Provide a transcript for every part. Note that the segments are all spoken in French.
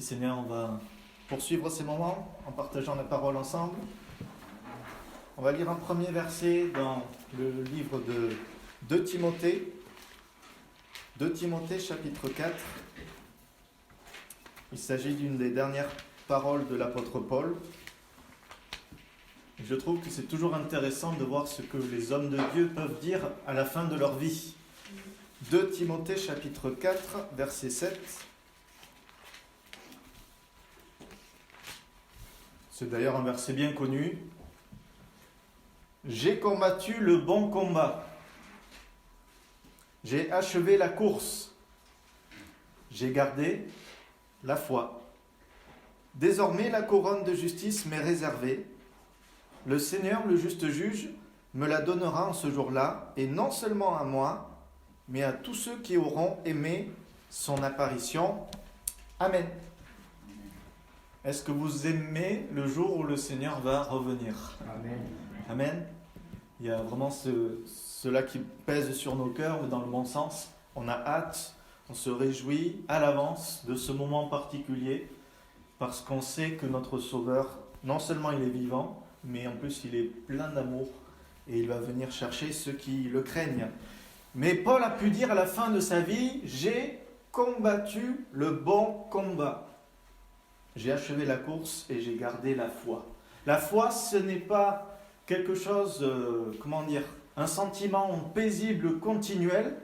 Seigneur, on va poursuivre ces moments en partageant la parole ensemble. On va lire un premier verset dans le livre de 2 Timothée. 2 Timothée chapitre 4. Il s'agit d'une des dernières paroles de l'apôtre Paul. Je trouve que c'est toujours intéressant de voir ce que les hommes de Dieu peuvent dire à la fin de leur vie. 2 Timothée chapitre 4, verset 7. C'est d'ailleurs un verset bien connu. « J'ai combattu le bon combat. J'ai achevé la course. J'ai gardé la foi. Désormais, la couronne de justice m'est réservée. Le Seigneur, le juste juge, me la donnera en ce jour-là, et non seulement à moi, mais à tous ceux qui auront aimé son apparition. Amen. » Est-ce que vous aimez le jour où le Seigneur va revenir ? Amen. Amen. Il y a vraiment cela qui pèse sur nos cœurs, mais dans le bon sens. On a hâte, on se réjouit à l'avance de ce moment particulier, parce qu'on sait que notre Sauveur, non seulement il est vivant, mais en plus il est plein d'amour, et il va venir chercher ceux qui le craignent. Mais Paul a pu dire à la fin de sa vie, « J'ai combattu le bon combat. J'ai achevé la course et j'ai gardé la foi. » La foi, ce n'est pas quelque chose, un sentiment paisible, continuel,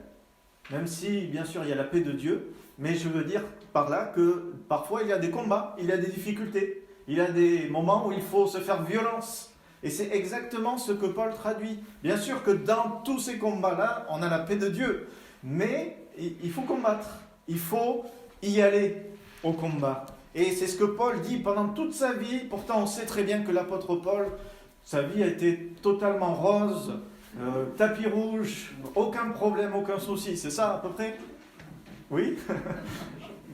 même si, bien sûr, il y a la paix de Dieu, mais je veux dire par là que parfois il y a des combats, il y a des difficultés, il y a des moments où il faut se faire violence. Et c'est exactement ce que Paul traduit. Bien sûr que dans tous ces combats-là, on a la paix de Dieu, mais il faut combattre, il faut y aller au combat. Et c'est ce que Paul dit pendant toute sa vie. Pourtant, on sait très bien que l'apôtre Paul, sa vie a été totalement rose, tapis rouge, aucun problème, aucun souci. C'est ça à peu près ? Oui ?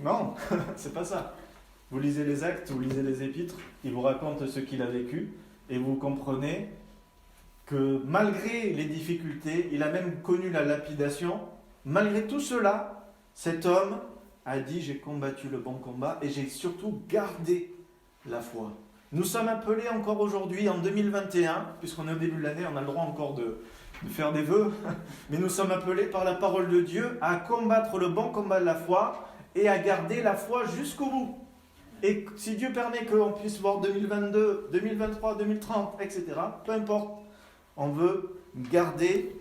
Non, c'est pas ça. Vous lisez les actes, vous lisez les épîtres, il vous raconte ce qu'il a vécu, et vous comprenez que malgré les difficultés, il a même connu la lapidation, malgré tout cela, cet homme a dit « J'ai combattu le bon combat et j'ai surtout gardé la foi ». Nous sommes appelés encore aujourd'hui, en 2021, puisqu'on est au début de l'année, on a le droit encore de faire des vœux, mais nous sommes appelés par la parole de Dieu à combattre le bon combat de la foi et à garder la foi jusqu'au bout. Et si Dieu permet qu'on puisse voir 2022, 2023, 2030, etc., peu importe, on veut garder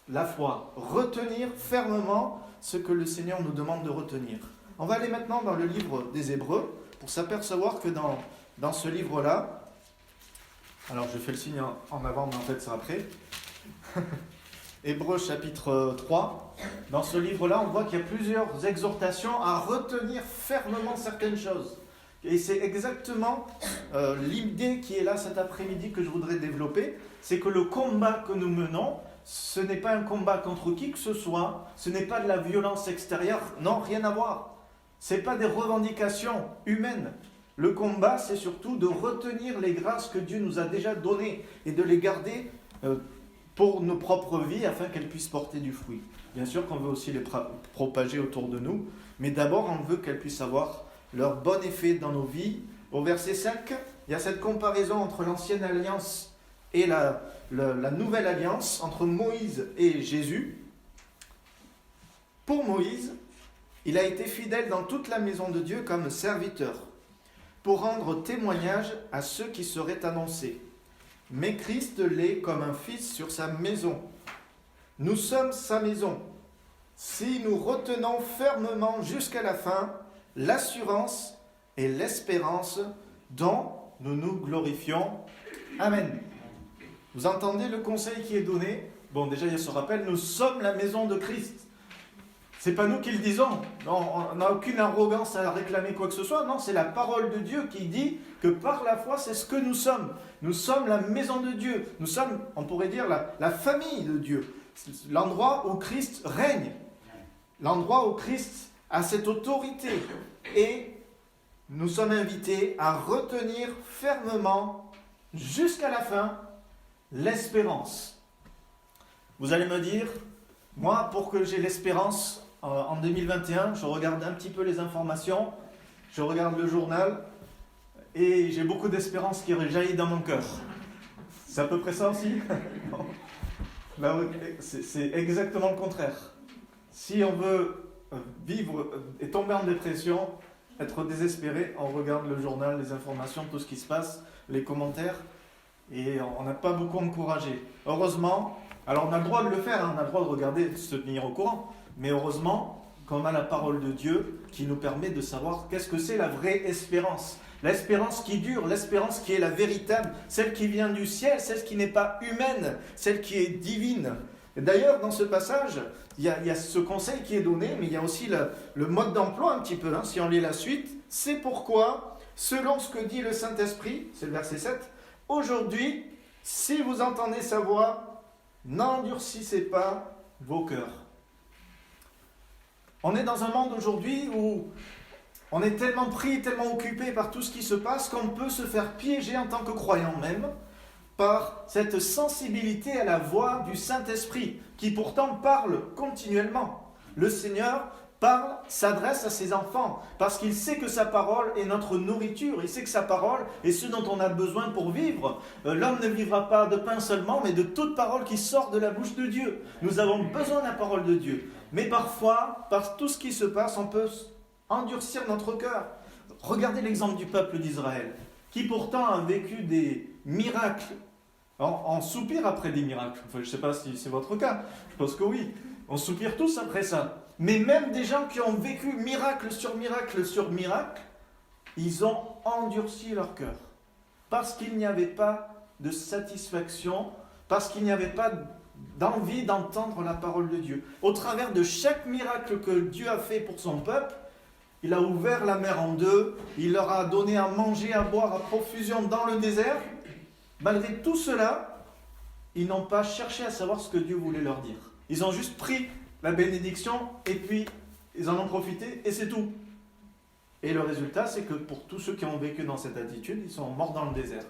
la foi, retenir fermement ce que le Seigneur nous demande de retenir. On va aller maintenant dans le livre des Hébreux pour s'apercevoir que dans ce livre-là, alors je fais le signe en avant, mais en fait c'est après, Hébreux chapitre 3, dans ce livre-là, on voit qu'il y a plusieurs exhortations à retenir fermement certaines choses. Et c'est exactement l'idée qui est là cet après-midi que je voudrais développer, c'est que le combat que nous menons, ce n'est pas un combat contre qui que ce soit, ce n'est pas de la violence extérieure, non, rien à voir. Ce n'est pas des revendications humaines. Le combat, c'est surtout de retenir les grâces que Dieu nous a déjà données et de les garder pour nos propres vies afin qu'elles puissent porter du fruit. Bien sûr qu'on veut aussi les propager autour de nous, mais d'abord on veut qu'elles puissent avoir leur bon effet dans nos vies. Au verset 5, il y a cette comparaison entre l'ancienne alliance et la nouvelle alliance, entre Moïse et Jésus. Pour Moïse, il a été fidèle dans toute la maison de Dieu comme serviteur, pour rendre témoignage à ceux qui seraient annoncés. Mais Christ l'est comme un fils sur sa maison. Nous sommes sa maison. Si nous retenons fermement jusqu'à la fin l'assurance et l'espérance dont nous nous glorifions. Amen. Vous entendez le conseil qui est donné ? Bon, déjà, il y a ce rappel, nous sommes la maison de Christ. C'est pas nous qui le disons. Non, on n'a aucune arrogance à réclamer quoi que ce soit. Non, c'est la parole de Dieu qui dit que par la foi, c'est ce que nous sommes. Nous sommes la maison de Dieu. Nous sommes, on pourrait dire, la famille de Dieu. L'endroit où Christ règne. L'endroit où Christ a cette autorité. Et nous sommes invités à retenir fermement, jusqu'à la fin, l'espérance. Vous allez me dire, moi, pour que j'ai l'espérance, en 2021, je regarde un petit peu les informations, je regarde le journal et j'ai beaucoup d'espérance qui jaillit dans mon cœur. C'est à peu près ça aussi? Non. Là, c'est exactement le contraire. Si on veut vivre et tomber en dépression, être désespéré, on regarde le journal, les informations, tout ce qui se passe, les commentaires, et on n'a pas beaucoup encouragé. Heureusement, alors on a le droit de le faire, on a le droit de regarder, de se tenir au courant, mais heureusement qu'on a la parole de Dieu qui nous permet de savoir qu'est-ce que c'est la vraie espérance. L'espérance qui dure, l'espérance qui est la véritable, celle qui vient du ciel, celle qui n'est pas humaine, celle qui est divine. Et d'ailleurs, dans ce passage, il y a ce conseil qui est donné, mais il y a aussi le mode d'emploi un petit peu, si on lit la suite. C'est pourquoi, selon ce que dit le Saint-Esprit, c'est le verset 7, aujourd'hui, si vous entendez sa voix, n'endurcissez pas vos cœurs. On est dans un monde aujourd'hui où on est tellement pris, tellement occupé par tout ce qui se passe qu'on peut se faire piéger en tant que croyant même par cette sensibilité à la voix du Saint-Esprit qui pourtant parle continuellement. Le Seigneur parle, s'adresse à ses enfants parce qu'il sait que sa parole est notre nourriture, il sait que sa parole est ce dont on a besoin pour vivre. L'homme ne vivra pas de pain seulement, mais de toute parole qui sort de la bouche de Dieu. Nous avons besoin de la parole de Dieu. Mais parfois, par tout ce qui se passe, on peut endurcir notre cœur. Regardez l'exemple du peuple d'Israël, qui pourtant a vécu des miracles. On soupire après des miracles. Enfin, je ne sais pas si c'est votre cas, je pense que oui. On soupire tous après ça. Mais même des gens qui ont vécu miracle sur miracle sur miracle, ils ont endurci leur cœur. Parce qu'il n'y avait pas de satisfaction, parce qu'il n'y avait pas d'envie d'entendre la parole de Dieu. Au travers de chaque miracle que Dieu a fait pour son peuple, il a ouvert la mer en deux, il leur a donné à manger, à boire à profusion dans le désert. Malgré tout cela, ils n'ont pas cherché à savoir ce que Dieu voulait leur dire. Ils ont juste pris la bénédiction et puis ils en ont profité et c'est tout. Et le résultat, c'est que pour tous ceux qui ont vécu dans cette attitude, ils sont morts dans le désert.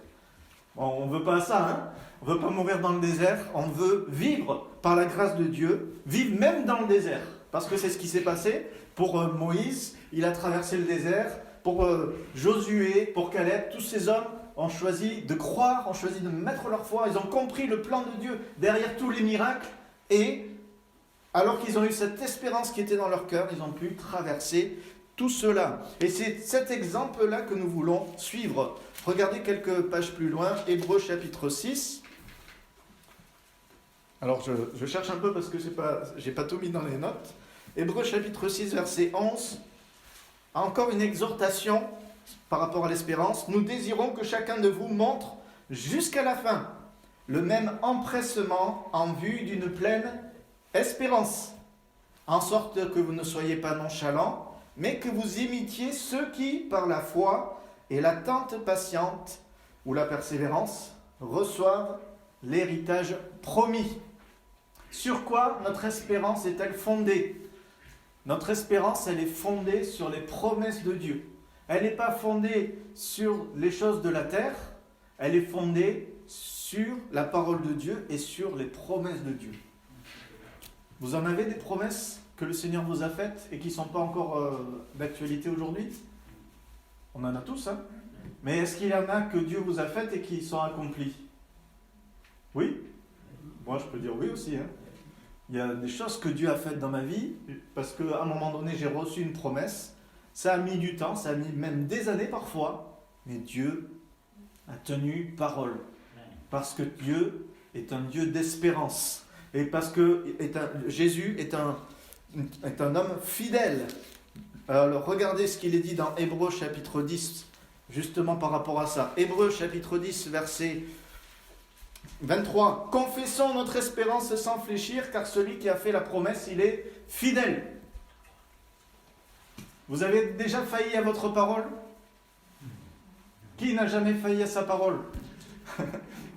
Bon, on ne veut pas ça, on ne veut pas mourir dans le désert, on veut vivre par la grâce de Dieu, vivre même dans le désert. Parce que c'est ce qui s'est passé pour Moïse, il a traversé le désert, pour Josué, pour Caleb, tous ces hommes ont choisi de croire, ont choisi de mettre leur foi, ils ont compris le plan de Dieu derrière tous les miracles, et alors qu'ils ont eu cette espérance qui était dans leur cœur, ils ont pu traverser tout cela. Et c'est cet exemple-là que nous voulons suivre. Regardez quelques pages plus loin, Hébreux chapitre 6. Alors je cherche un peu parce que j'ai pas tout mis dans les notes. Hébreux chapitre 6, verset 11. Encore une exhortation par rapport à l'espérance. Nous désirons que chacun de vous montre jusqu'à la fin le même empressement en vue d'une pleine espérance, en sorte que vous ne soyez pas nonchalants, mais que vous imitiez ceux qui, par la foi et l'attente patiente ou la persévérance, reçoivent l'héritage promis. Sur quoi notre espérance est-elle fondée? Notre espérance, elle est fondée sur les promesses de Dieu. Elle n'est pas fondée sur les choses de la terre, elle est fondée sur la parole de Dieu et sur les promesses de Dieu. Vous en avez des promesses que le Seigneur vous a faites et qui ne sont pas encore d'actualité aujourd'hui? On en a tous, mais est-ce qu'il y en a que Dieu vous a faites et qui sont accomplies? Oui? Moi, je peux dire oui aussi. Il y a des choses que Dieu a faites dans ma vie, parce qu'à un moment donné, j'ai reçu une promesse. Ça a mis du temps, ça a mis même des années parfois, mais Dieu a tenu parole. Parce que Dieu est un Dieu d'espérance. Et parce que Jésus est un homme fidèle. Alors regardez ce qu'il est dit dans Hébreux chapitre 10, justement par rapport à ça. Hébreux chapitre 10, verset 23. Confessons notre espérance sans fléchir, car celui qui a fait la promesse, il est fidèle. Vous avez déjà failli à votre parole? Qui n'a jamais failli à sa parole?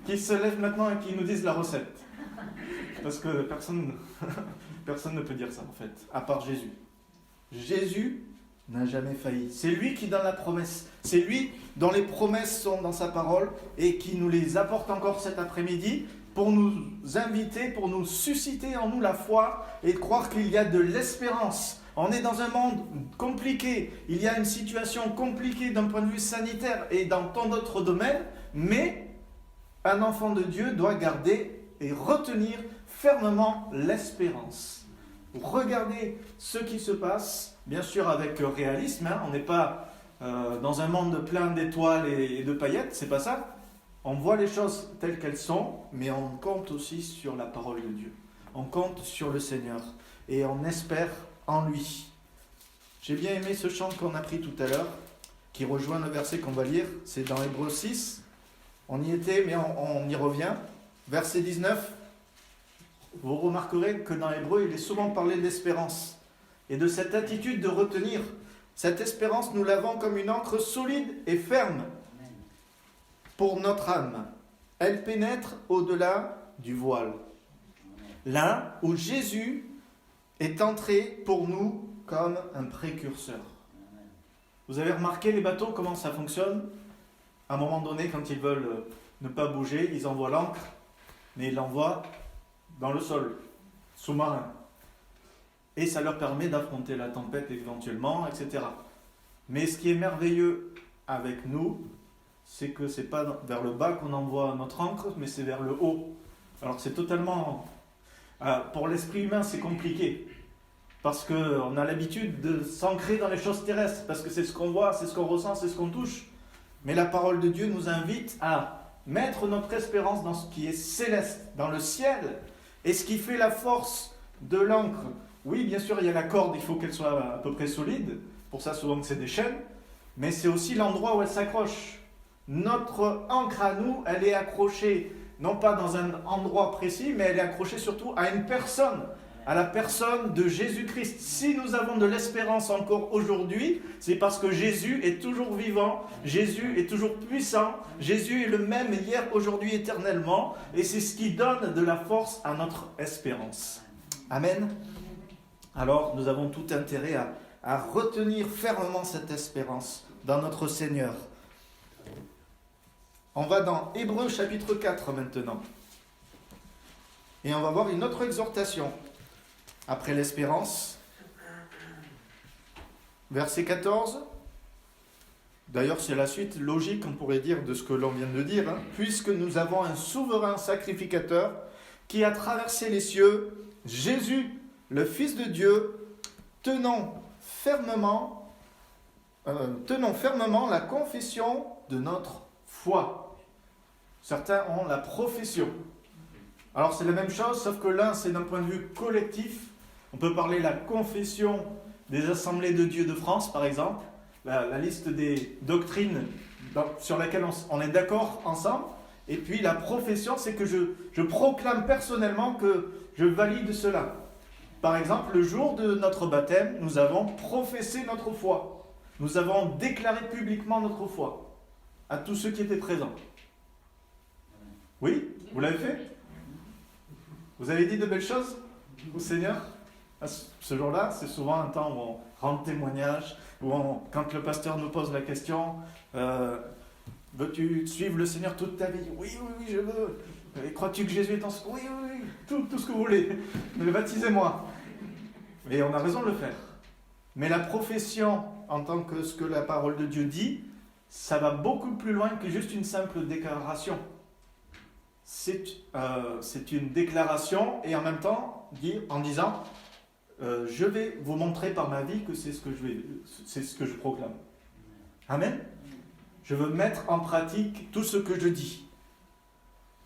Qui se lève maintenant et qui nous dise la recette? Parce que personne ne peut dire ça en fait, à part Jésus. Jésus n'a jamais failli. C'est lui qui donne la promesse. C'est lui dont les promesses sont dans sa parole et qui nous les apporte encore cet après-midi pour nous inviter, pour nous susciter en nous la foi et croire qu'il y a de l'espérance. On est dans un monde compliqué. Il y a une situation compliquée d'un point de vue sanitaire et dans tant d'autres domaines. Mais un enfant de Dieu doit garder et retenir fermement l'espérance. Regardez ce qui se passe, bien sûr avec réalisme. On n'est pas dans un monde plein d'étoiles et de paillettes, c'est pas ça. On voit les choses telles qu'elles sont, mais on compte aussi sur la parole de Dieu. On compte sur le Seigneur et on espère en lui. J'ai bien aimé ce chant qu'on a pris tout à l'heure, qui rejoint le verset qu'on va lire. C'est dans Hébreux 6. On y était, mais on y revient. Verset 19. Vous remarquerez que dans l'hébreu, il est souvent parlé d'espérance et de cette attitude de retenir. Cette espérance, nous l'avons comme une ancre solide et ferme pour notre âme. Elle pénètre au-delà du voile. Là où Jésus est entré pour nous comme un précurseur. Vous avez remarqué les bateaux, comment ça fonctionne ? À un moment donné, quand ils veulent ne pas bouger, ils envoient l'ancre, mais ils l'envoient dans le sol, sous-marin. Et ça leur permet d'affronter la tempête éventuellement, etc. Mais ce qui est merveilleux avec nous, c'est que ce n'est pas vers le bas qu'on envoie notre ancre, mais c'est vers le haut. Alors c'est totalement... pour l'esprit humain, c'est compliqué. Parce qu'on a l'habitude de s'ancrer dans les choses terrestres, parce que c'est ce qu'on voit, c'est ce qu'on ressent, c'est ce qu'on touche. Mais la parole de Dieu nous invite à mettre notre espérance dans ce qui est céleste, dans le ciel. Et ce qui fait la force de l'ancre, oui, bien sûr, il y a la corde, il faut qu'elle soit à peu près solide. Pour ça, souvent, c'est des chaînes. Mais c'est aussi l'endroit où elle s'accroche. Notre ancre à nous, elle est accrochée, non pas dans un endroit précis, mais elle est accrochée surtout à une personne, à la personne de Jésus-Christ. Si nous avons de l'espérance encore aujourd'hui, c'est parce que Jésus est toujours vivant, Jésus est toujours puissant, Jésus est le même hier, aujourd'hui, éternellement, et c'est ce qui donne de la force à notre espérance. Amen. Alors, nous avons tout intérêt à retenir fermement cette espérance dans notre Seigneur. On va dans Hébreux chapitre 4 maintenant. Et on va voir une autre exhortation. Après l'espérance, verset 14. D'ailleurs, c'est la suite logique, on pourrait dire, de ce que l'on vient de dire. Puisque nous avons un souverain sacrificateur qui a traversé les cieux, Jésus, le Fils de Dieu, tenons fermement la confession de notre foi. Certains ont la profession. Alors c'est la même chose, sauf que l'un c'est d'un point de vue collectif. On peut parler de la confession des assemblées de Dieu de France, par exemple, la liste des doctrines sur laquelle on est d'accord ensemble. Et puis la profession, c'est que je proclame personnellement que je valide cela. Par exemple, le jour de notre baptême, nous avons professé notre foi. Nous avons déclaré publiquement notre foi à tous ceux qui étaient présents. Oui, vous l'avez fait ? Vous avez dit de belles choses au Seigneur ? Ce jour-là, c'est souvent un temps où on rend témoignage, où quand le pasteur nous pose la question, veux-tu suivre le Seigneur toute ta vie ? Oui, je veux. Et crois-tu que Jésus est en ce... Oui, tout ce que vous voulez. Mais baptisez-moi. Et on a raison de le faire. Mais la profession, en tant que ce que la parole de Dieu dit, ça va beaucoup plus loin que juste une simple déclaration. C'est une déclaration et en même temps en disant je vais vous montrer par ma vie que c'est ce que je proclame. Amen. Je veux mettre en pratique tout ce que je dis.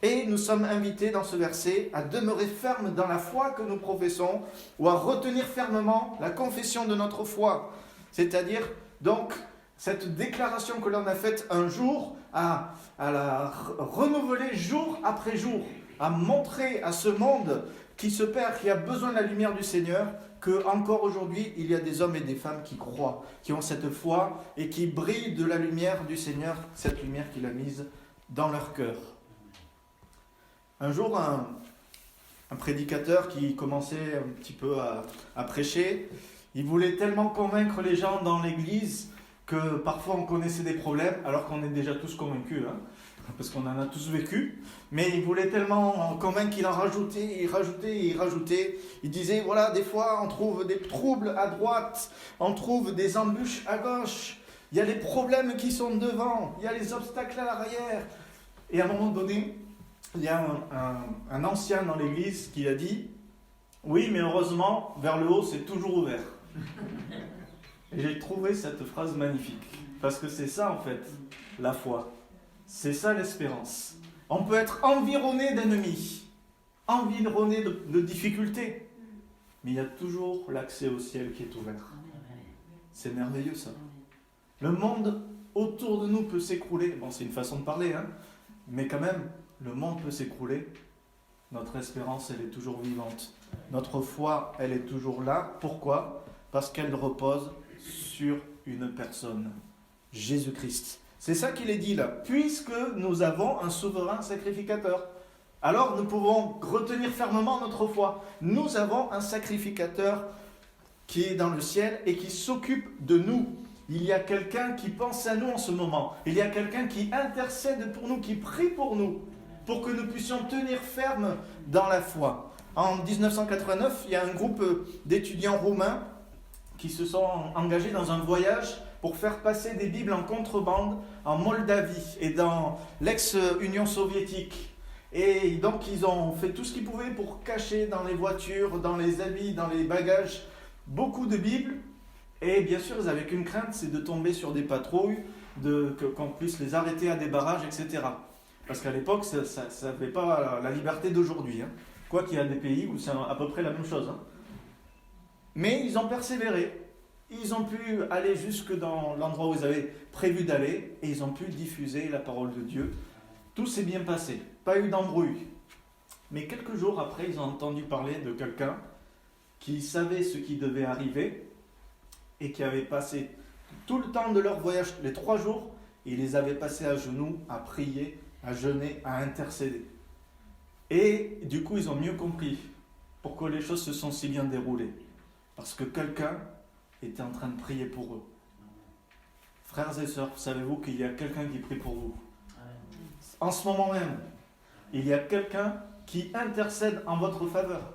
Et nous sommes invités dans ce verset à demeurer fermes dans la foi que nous professons ou à retenir fermement la confession de notre foi. C'est-à-dire donc cette déclaration que l'on a faite un jour à la renouveler jour après jour, à montrer à ce monde qui se perd, qui a besoin de la lumière du Seigneur, que encore aujourd'hui, il y a des hommes et des femmes qui croient, qui ont cette foi et qui brillent de la lumière du Seigneur, cette lumière qu'il a mise dans leur cœur. Un jour, un prédicateur qui commençait un petit peu à prêcher, il voulait tellement convaincre les gens dans l'église que parfois on connaissait des problèmes, alors qu'on est déjà tous convaincus. parce qu'on en a tous vécu, mais il voulait tellement en convaincre qu'il en rajoutait, il rajoutait, il rajoutait. Il disait, voilà, des fois on trouve des troubles à droite, on trouve des embûches à gauche, il y a les problèmes qui sont devant, il y a les obstacles à l'arrière. Et à un moment donné, il y a un ancien dans l'église qui a dit, oui, mais heureusement, vers le haut, c'est toujours ouvert. Et j'ai trouvé cette phrase magnifique, parce que c'est ça en fait, la foi. C'est ça l'espérance. On peut être environné d'ennemis, environné de difficultés, mais il y a toujours l'accès au ciel qui est ouvert. C'est merveilleux ça. Le monde autour de nous peut s'écrouler. Bon, c'est une façon de parler, hein, mais quand même, le monde peut s'écrouler. Notre espérance, elle est toujours vivante. Notre foi, elle est toujours là. Pourquoi ? Parce qu'elle repose sur une personne, Jésus-Christ. C'est ça qu'il est dit là. Puisque nous avons un souverain sacrificateur, alors nous pouvons retenir fermement notre foi. Nous avons un sacrificateur qui est dans le ciel et qui s'occupe de nous. Il y a quelqu'un qui pense à nous en ce moment. Il y a quelqu'un qui intercède pour nous, qui prie pour nous, pour que nous puissions tenir ferme dans la foi. En 1989, il y a un groupe d'étudiants roumains qui se sont engagés dans un voyage pour faire passer des Bibles en contrebande en Moldavie et dans l'ex-Union soviétique. Et donc ils ont fait tout ce qu'ils pouvaient pour cacher dans les voitures, dans les habits, dans les bagages, beaucoup de Bibles. Et bien sûr, ils n'avaient qu'une crainte, c'est de tomber sur des patrouilles, qu'on puisse les arrêter à des barrages, etc. Parce qu'à l'époque, ça n'avait pas la liberté d'aujourd'hui. Hein. Quoi qu'il y a des pays où c'est à peu près la même chose. Hein. Mais ils ont persévéré. Ils ont pu aller jusque dans l'endroit où ils avaient prévu d'aller et ils ont pu diffuser la parole de Dieu. Tout s'est bien passé, pas eu d'embrouille. Mais quelques jours après, ils ont entendu parler de quelqu'un qui savait ce qui devait arriver et qui avait passé tout le temps de leur voyage, les 3 jours, ils les avaient passés à genoux, à prier, à jeûner, à intercéder. Et du coup, ils ont mieux compris pourquoi les choses se sont si bien déroulées. Parce que quelqu'un était en train de prier pour eux. Frères et sœurs, savez-vous qu'il y a quelqu'un qui prie pour vous ? En ce moment même, il y a quelqu'un qui intercède en votre faveur.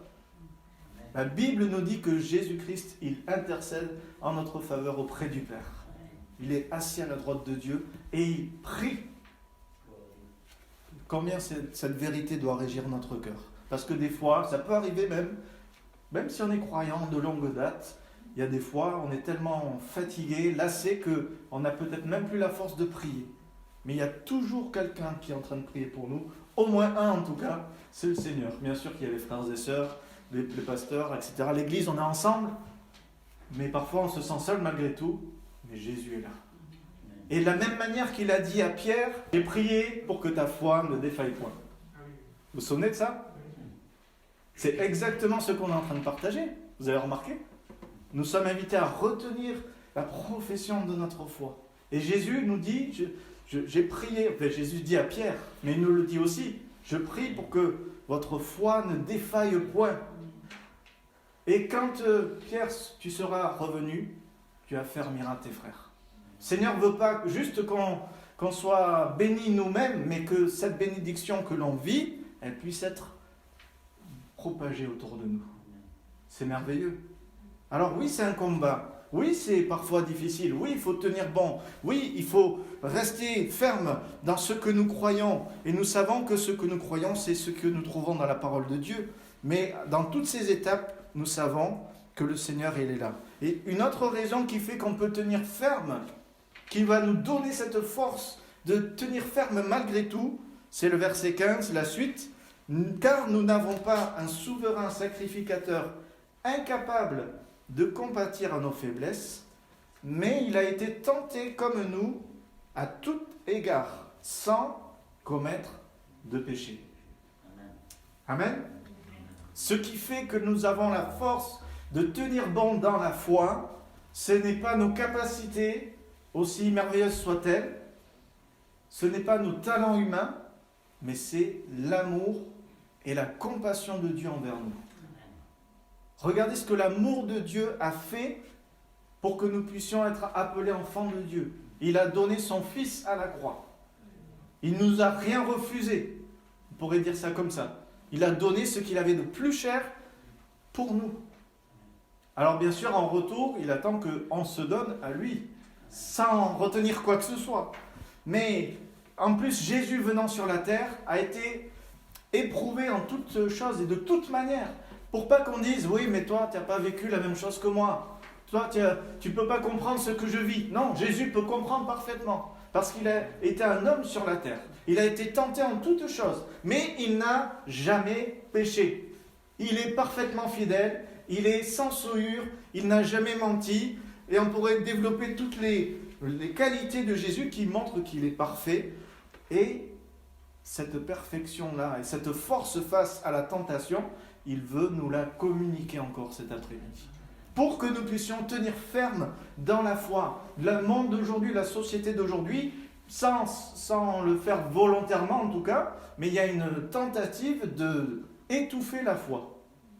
La Bible nous dit que Jésus-Christ, il intercède en notre faveur auprès du Père. Il est assis à la droite de Dieu et il prie. Combien cette vérité doit régir notre cœur ? Parce que des fois, ça peut arriver même si on est croyant de longue date, il y a des fois, on est tellement fatigué, lassé, qu'on n'a peut-être même plus la force de prier. Mais il y a toujours quelqu'un qui est en train de prier pour nous, au moins un en tout cas, c'est le Seigneur. Bien sûr qu'il y a les frères et sœurs, les pasteurs, etc. L'église, on est ensemble, mais parfois on se sent seul malgré tout, mais Jésus est là. Et de la même manière qu'il a dit à Pierre, j'ai prié pour que ta foi ne défaille point. Vous vous souvenez de ça ? C'est exactement ce qu'on est en train de partager. Vous avez remarqué ? Nous sommes invités à retenir la profession de notre foi. Et Jésus nous dit, j'ai prié, enfin Jésus dit à Pierre, mais il nous le dit aussi, je prie pour que votre foi ne défaille point. Et quand Pierre, tu seras revenu, tu affermiras tes frères. Le Seigneur ne veut pas juste qu'on soit bénis nous-mêmes, mais que cette bénédiction que l'on vit, elle puisse être propagée autour de nous. C'est merveilleux. Alors oui, c'est un combat. Oui, c'est parfois difficile. Oui, il faut tenir bon. Oui, il faut rester ferme dans ce que nous croyons. Et nous savons que ce que nous croyons, c'est ce que nous trouvons dans la parole de Dieu. Mais dans toutes ces étapes, nous savons que le Seigneur, il est là. Et une autre raison qui fait qu'on peut tenir ferme, qui va nous donner cette force de tenir ferme malgré tout, c'est le verset 15, la suite. Car nous n'avons pas un souverain sacrificateur incapable de compatir à nos faiblesses, mais il a été tenté comme nous à tout égard, sans commettre de péché. Amen. Ce qui fait que nous avons la force de tenir bon dans la foi, ce n'est pas nos capacités, aussi merveilleuses soient-elles, ce n'est pas nos talents humains, mais c'est l'amour et la compassion de Dieu envers nous. Regardez ce que l'amour de Dieu a fait pour que nous puissions être appelés enfants de Dieu. Il a donné son Fils à la croix. Il ne nous a rien refusé. On pourrait dire ça comme ça. Il a donné ce qu'il avait de plus cher pour nous. Alors bien sûr, en retour, il attend qu'on se donne à lui, sans retenir quoi que ce soit. Mais en plus, Jésus venant sur la terre a été éprouvé en toutes choses et de toute manière. Pour pas qu'on dise, oui, mais toi, tu n'as pas vécu la même chose que moi. Toi, tu ne peux pas comprendre ce que je vis. Non, Jésus peut comprendre parfaitement. Parce qu'il a été un homme sur la terre. Il a été tenté en toutes choses. Mais il n'a jamais péché. Il est parfaitement fidèle. Il est sans souillure. Il n'a jamais menti. Et on pourrait développer toutes les qualités de Jésus qui montrent qu'il est parfait. Et cette perfection-là et cette force face à la tentation, il veut nous la communiquer encore cet après-midi. Pour que nous puissions tenir ferme dans la foi. Le monde d'aujourd'hui, la société d'aujourd'hui, sans le faire volontairement en tout cas, mais il y a une tentative d'étouffer la foi.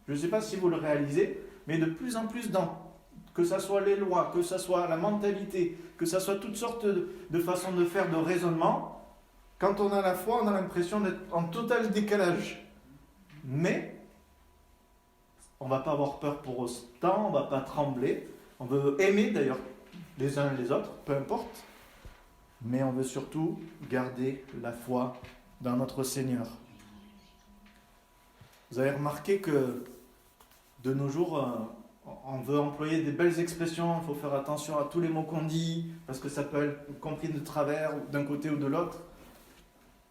Je ne sais pas si vous le réalisez, mais de plus en plus que ce soit les lois, que ce soit la mentalité, que ce soit toutes sortes de façons de faire, de raisonnement, quand on a la foi, on a l'impression d'être en total décalage. Mais on ne va pas avoir peur pour autant, on ne va pas trembler. On veut aimer d'ailleurs les uns et les autres, peu importe. Mais on veut surtout garder la foi dans notre Seigneur. Vous avez remarqué que de nos jours, on veut employer des belles expressions, il faut faire attention à tous les mots qu'on dit, parce que ça peut être compris de travers, d'un côté ou de l'autre.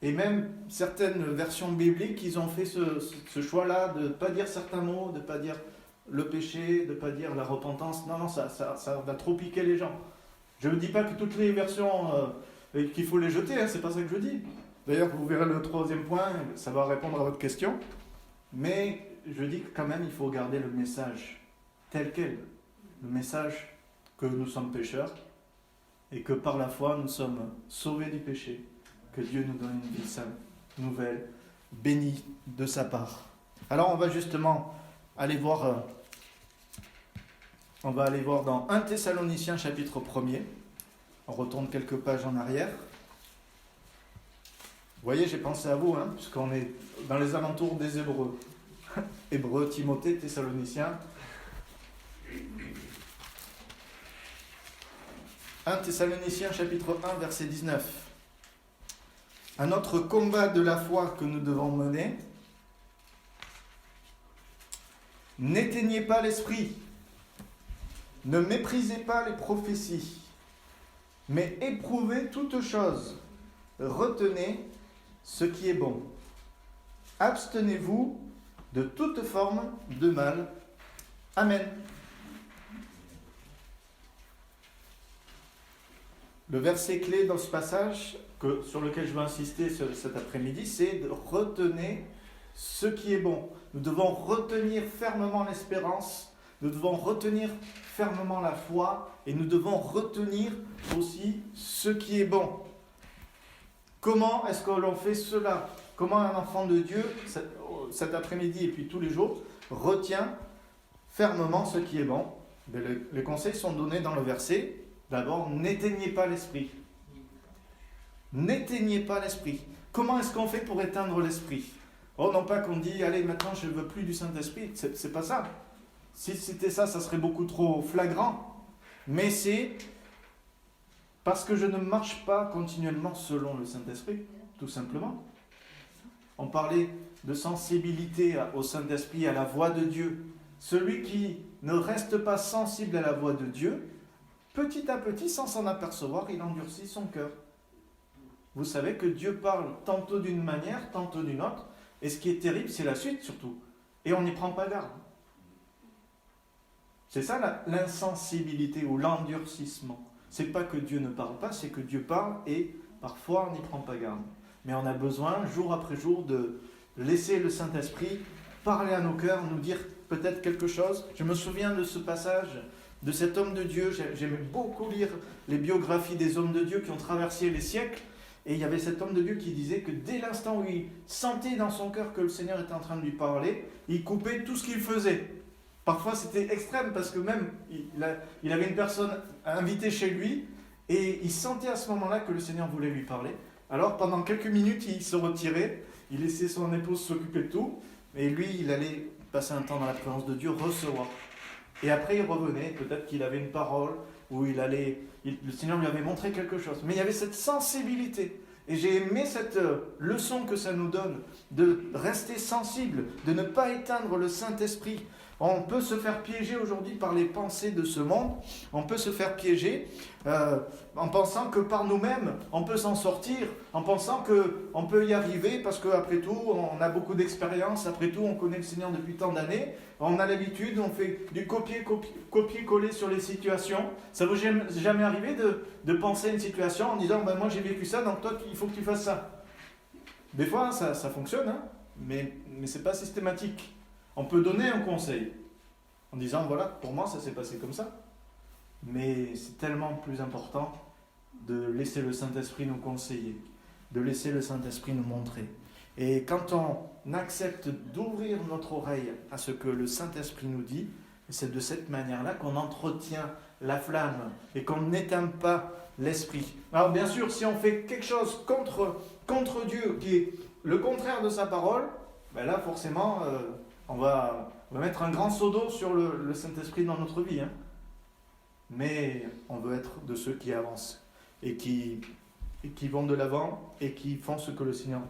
Et même certaines versions bibliques, ils ont fait ce choix-là de ne pas dire certains mots, de ne pas dire le péché, de ne pas dire la repentance. Non, ça va trop piquer les gens. Je ne dis pas que toutes les versions, qu'il faut les jeter, c'est pas ça que je dis. D'ailleurs, vous verrez le troisième point, ça va répondre à votre question. Mais je dis que quand même, il faut garder le message tel quel. Le message que nous sommes pécheurs et que par la foi, nous sommes sauvés du péché. Que Dieu nous donne une vie sainte, nouvelle, bénie de sa part. Alors on va justement aller voir, dans 1 Thessaloniciens chapitre 1er. On retourne quelques pages en arrière. Vous voyez, j'ai pensé à vous, puisqu'on est dans les alentours des Hébreux. Hébreux, Timothée, Thessaloniciens. 1 Thessaloniciens chapitre 1 verset 19. Un autre combat de la foi que nous devons mener. N'éteignez pas l'esprit. Ne méprisez pas les prophéties. Mais éprouvez toutes choses. Retenez ce qui est bon. Abstenez-vous de toute forme de mal. Amen. Le verset clé dans ce passage sur lequel je veux insister cet après-midi, c'est de retenir ce qui est bon. Nous devons retenir fermement l'espérance, nous devons retenir fermement la foi et nous devons retenir aussi ce qui est bon. Comment est-ce que l'on fait cela ? Comment un enfant de Dieu, cet après-midi et puis tous les jours, retient fermement ce qui est bon ? Les conseils sont donnés dans le verset. D'abord, n'éteignez pas l'esprit. N'éteignez pas l'esprit. Comment est-ce qu'on fait pour éteindre l'esprit ? Oh, non pas qu'on dit, allez, maintenant je ne veux plus du Saint-Esprit. C'est pas ça. Si c'était ça, ça serait beaucoup trop flagrant. Mais c'est parce que je ne marche pas continuellement selon le Saint-Esprit, tout simplement. On parlait de sensibilité au Saint-Esprit, à la voix de Dieu. Celui qui ne reste pas sensible à la voix de Dieu, petit à petit, sans s'en apercevoir, il endurcit son cœur. Vous savez que Dieu parle tantôt d'une manière, tantôt d'une autre, et ce qui est terrible, c'est la suite surtout. Et on n'y prend pas garde. C'est ça l'insensibilité ou l'endurcissement. C'est pas que Dieu ne parle pas, c'est que Dieu parle et parfois on n'y prend pas garde. Mais on a besoin, jour après jour, de laisser le Saint-Esprit parler à nos cœurs, nous dire peut-être quelque chose. Je me souviens de ce passage de cet homme de Dieu. J'aimais beaucoup lire les biographies des hommes de Dieu qui ont traversé les siècles. Et il y avait cet homme de Dieu qui disait que dès l'instant où il sentait dans son cœur que le Seigneur était en train de lui parler, il coupait tout ce qu'il faisait. Parfois c'était extrême parce que même il avait une personne invitée chez lui et il sentait à ce moment-là que le Seigneur voulait lui parler. Alors pendant quelques minutes, il se retirait, il laissait son épouse s'occuper de tout, et lui, il allait passer un temps dans la présence de Dieu, recevoir. Et après, il revenait, peut-être qu'il avait une parole, ou le Seigneur lui avait montré quelque chose. Mais il y avait cette sensibilité. Et j'ai aimé cette leçon que ça nous donne, de rester sensible, de ne pas éteindre le Saint-Esprit. On peut se faire piéger aujourd'hui par les pensées de ce monde, on peut se faire piéger en pensant que par nous-mêmes, on peut s'en sortir, en pensant qu'on peut y arriver, parce qu'après tout, on a beaucoup d'expérience, après tout, on connaît le Seigneur depuis tant d'années, on a l'habitude, on fait du copier-coller sur les situations. Ça vous est jamais arrivé de penser à une situation en disant moi j'ai vécu ça, donc toi il faut que tu fasses ça. Des fois ça fonctionne, hein, mais ce n'est pas systématique. On peut donner un conseil en disant voilà, pour moi ça s'est passé comme ça. Mais c'est tellement plus important de laisser le Saint-Esprit nous conseiller, de laisser le Saint-Esprit nous montrer. Et quand on accepte d'ouvrir notre oreille à ce que le Saint-Esprit nous dit, c'est de cette manière-là qu'on entretient la flamme et qu'on n'éteint pas l'Esprit. Alors bien sûr, si on fait quelque chose contre Dieu, qui est le contraire de sa parole, ben là forcément, on va mettre un grand seau d'eau sur le Saint-Esprit dans notre vie. Hein. Mais on veut être de ceux qui avancent et qui vont de l'avant et qui font ce que le Seigneur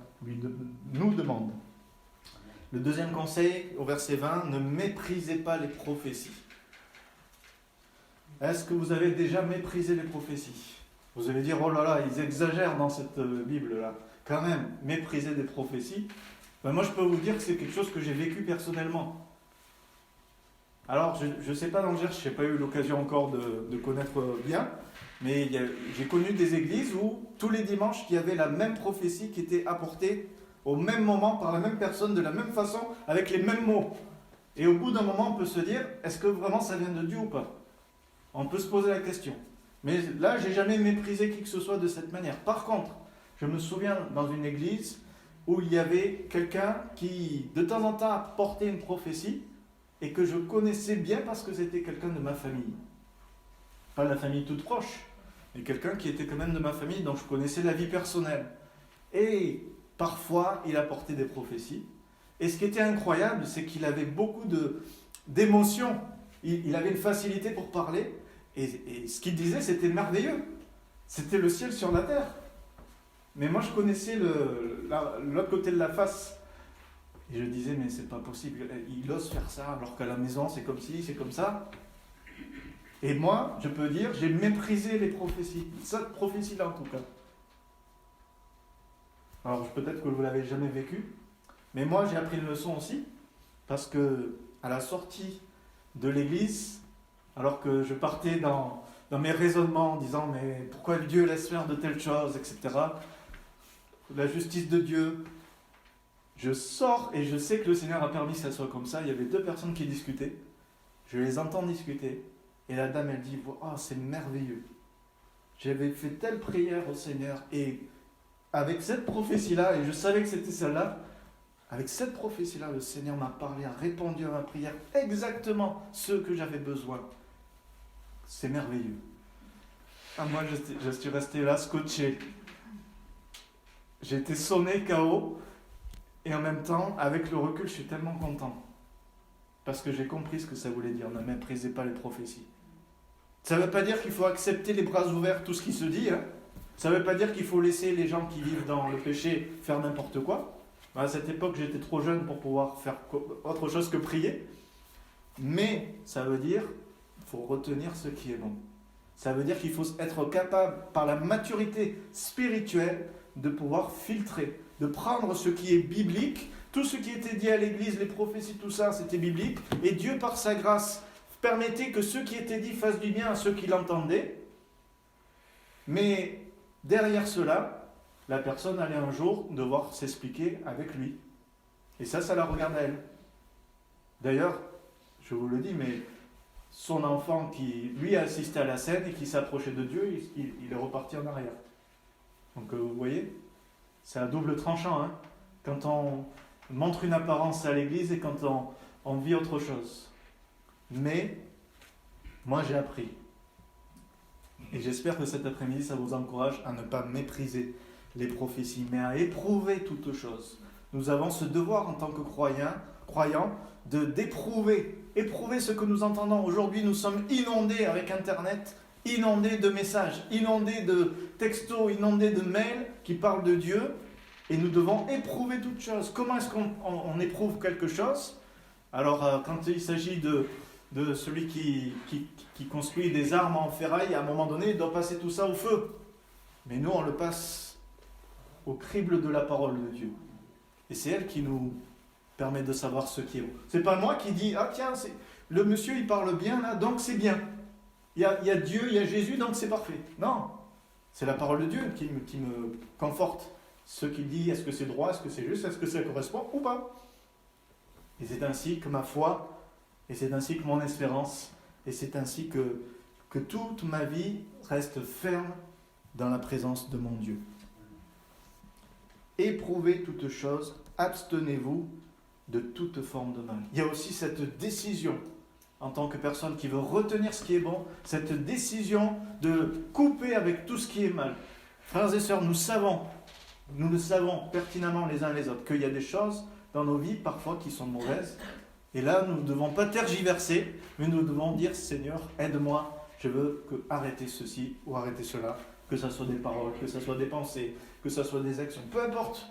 nous demande. Le deuxième conseil, au verset 20, ne méprisez pas les prophéties. Est-ce que vous avez déjà méprisé les prophéties ? Vous allez dire, oh là là, ils exagèrent dans cette Bible-là. Quand même, mépriser des prophéties. Ben moi, je peux vous dire que c'est quelque chose que j'ai vécu personnellement. Alors, je ne sais pas dans le Gers, je n'ai pas eu l'occasion encore de connaître bien, mais j'ai connu des églises où tous les dimanches, il y avait la même prophétie qui était apportée au même moment, par la même personne, de la même façon, avec les mêmes mots. Et au bout d'un moment, on peut se dire, est-ce que vraiment ça vient de Dieu ou pas ? On peut se poser la question. Mais là, je n'ai jamais méprisé qui que ce soit de cette manière. Par contre, je me souviens dans une église où il y avait quelqu'un qui, de temps en temps, apportait une prophétie et que je connaissais bien parce que c'était quelqu'un de ma famille. Pas la famille toute proche, mais quelqu'un qui était quand même de ma famille, dont je connaissais la vie personnelle. Et parfois, il apportait des prophéties. Et ce qui était incroyable, c'est qu'il avait beaucoup d'émotions. Il avait une facilité pour parler. Et ce qu'il disait, c'était merveilleux. C'était le ciel sur la terre. Mais moi, je connaissais l'autre côté de la face. Et je disais, mais c'est pas possible. Il ose faire ça, alors qu'à la maison, c'est comme ci, c'est comme ça. Et moi, je peux dire, j'ai méprisé les prophéties. Cette prophétie-là, en tout cas. Alors, peut-être que vous ne l'avez jamais vécu. Mais moi, j'ai appris une leçon aussi. Parce que, à la sortie de l'église, alors que je partais dans mes raisonnements en disant, mais pourquoi Dieu laisse faire de telles choses, etc. La justice de Dieu. Je sors et je sais que le Seigneur a permis que ça soit comme ça. Il y avait deux personnes qui discutaient. Je les entends discuter. Et la dame, elle dit, oh, c'est merveilleux. J'avais fait telle prière au Seigneur. Et avec cette prophétie-là, et je savais que c'était celle-là, avec cette prophétie-là, le Seigneur m'a parlé, a répondu à ma prière exactement ce que j'avais besoin. C'est merveilleux. Ah, moi, je suis resté là, scotché. J'ai été sonné KO. Et en même temps, avec le recul, je suis tellement content. Parce que j'ai compris ce que ça voulait dire. Ne méprisez pas les prophéties. Ça ne veut pas dire qu'il faut accepter les bras ouverts tout ce qui se dit. Hein. Ça ne veut pas dire qu'il faut laisser les gens qui vivent dans le péché faire n'importe quoi. À cette époque, j'étais trop jeune pour pouvoir faire autre chose que prier. Mais ça veut dire qu'il faut retenir ce qui est bon. Ça veut dire qu'il faut être capable, par la maturité spirituelle, de pouvoir filtrer, de prendre ce qui est biblique. Tout ce qui était dit à l'église, les prophéties, tout ça, c'était biblique. Et Dieu, par sa grâce, permettait que ce qui était dit fasse du bien à ceux qui l'entendaient. Mais derrière cela, la personne allait un jour devoir s'expliquer avec lui. Et ça la regarde à elle. D'ailleurs, je vous le dis, mais son enfant qui, lui, assistait à la scène et qui s'approchait de Dieu, il est reparti en arrière. Donc vous voyez, c'est à double tranchant, hein, quand on montre une apparence à l'église et quand on vit autre chose. Mais, moi j'ai appris. Et j'espère que cet après-midi, ça vous encourage à ne pas mépriser les prophéties, mais à éprouver toutes choses. Nous avons ce devoir en tant que croyants éprouver ce que nous entendons. Aujourd'hui, nous sommes inondés avec Internet, inondés de messages, inondés de textos, inondés de mails qui parlent de Dieu, et nous devons éprouver toutes choses. Comment est-ce qu'on éprouve quelque chose? Alors, quand il s'agit de celui qui construit des armes en ferraille, à un moment donné, il doit passer tout ça au feu. Mais nous, on le passe au crible de la parole de Dieu. Et c'est elle qui nous permet de savoir ce qui est bon. C'est pas moi qui dis, ah tiens, le monsieur il parle bien là, donc c'est bien. Il y a Dieu, il y a Jésus, donc c'est parfait. Non, c'est la parole de Dieu qui me conforte. Ce qu'il dit, est-ce que c'est droit, est-ce que c'est juste, est-ce que ça correspond ou pas? Et c'est ainsi que ma foi, et c'est ainsi que mon espérance, et c'est ainsi que toute ma vie reste ferme dans la présence de mon Dieu. Éprouvez toutes choses, abstenez-vous de toute forme de mal. Il y a aussi cette décision, en tant que personne qui veut retenir ce qui est bon, cette décision de couper avec tout ce qui est mal. Frères et sœurs, nous le savons pertinemment les uns les autres, qu'il y a des choses dans nos vies parfois qui sont mauvaises. Et là, nous ne devons pas tergiverser, mais nous devons dire, Seigneur, aide-moi, je veux arrêter ceci ou arrêter cela, que ce soit des paroles, que ce soit des pensées, que ce soit des actions, peu importe.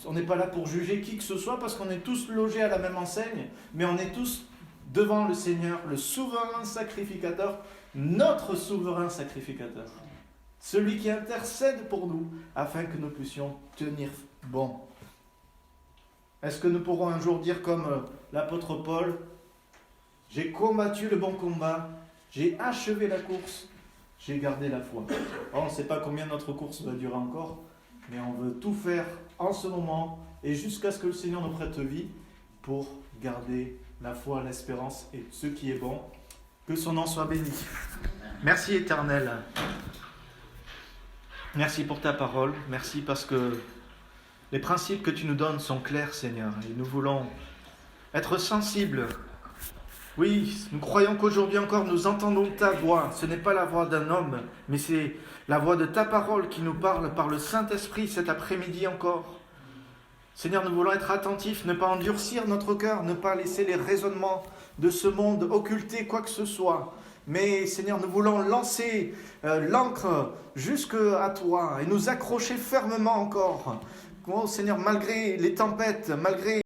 On n'est pas là pour juger qui que ce soit parce qu'on est tous logés à la même enseigne, mais on est tous devant le Seigneur, le souverain sacrificateur, notre souverain sacrificateur. Celui qui intercède pour nous afin que nous puissions tenir bon. Est-ce que nous pourrons un jour dire comme l'apôtre Paul, j'ai combattu le bon combat, j'ai achevé la course, j'ai gardé la foi. On ne sait pas combien notre course va durer encore, mais on veut tout faire en ce moment et jusqu'à ce que le Seigneur nous prête vie pour garder la foi, l'espérance et ce qui est bon. Que son nom soit béni. Merci Éternel. Merci pour ta parole. Merci parce que les principes que tu nous donnes sont clairs, Seigneur. Et nous voulons être sensibles. Oui, nous croyons qu'aujourd'hui encore nous entendons ta voix. Ce n'est pas la voix d'un homme, mais c'est la voix de ta parole qui nous parle par le Saint-Esprit cet après-midi encore. Seigneur, nous voulons être attentifs, ne pas endurcir notre cœur, ne pas laisser les raisonnements de ce monde occulter quoi que ce soit. Mais Seigneur, nous voulons lancer l'ancre jusqu'à toi et nous accrocher fermement encore. Oh Seigneur, malgré les tempêtes, malgré